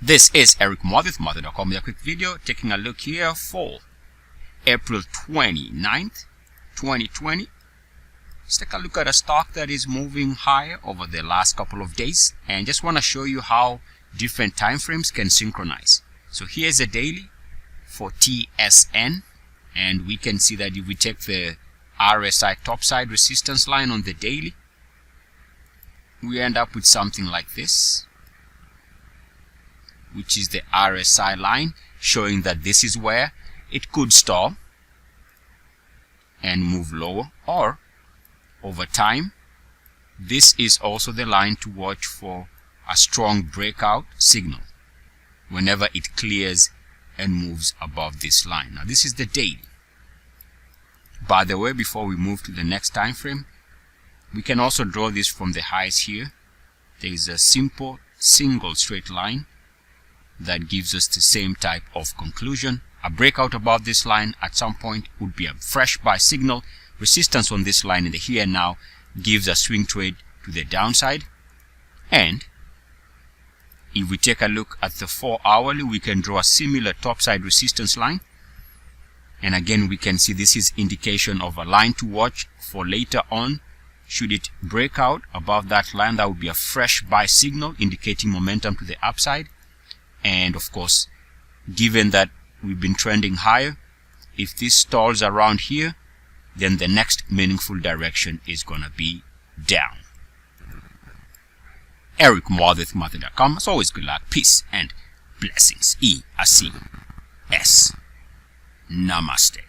This is Eric Muathe with Muathe.com with a quick video taking a look here for April 29th, 2020. Let's take a look at a stock that is moving higher over the last couple of days, and just want to show you how different time frames can synchronize. So here's a daily for TSN, and we can see that if we take the RSI topside resistance line on the daily, we end up with something like this, which is the RSI line, showing that this is where it could stall and move lower, or over time this is also the line to watch for a strong breakout signal whenever it clears and moves above this line. Now this is the daily. By the way, before we move to the next time frame, we can also draw this from the highs here. There is a simple single straight line that gives us the same type of conclusion. A breakout above this line at some point would be a fresh buy signal. Resistance on this line in the here and now gives a swing trade to the downside. And if we take a look at the 4 hourly, we can draw a similar topside resistance line, and again we can see this is indication of a line to watch for later on. Should it break out above that line, that would be a fresh buy signal indicating momentum to the upside. And of course, given that we've been trending higher, if this stalls around here, then the next meaningful direction is going to be down. Eric Muathe with Muathe.com. As always, good luck, peace, and blessings. ETFs. Namaste.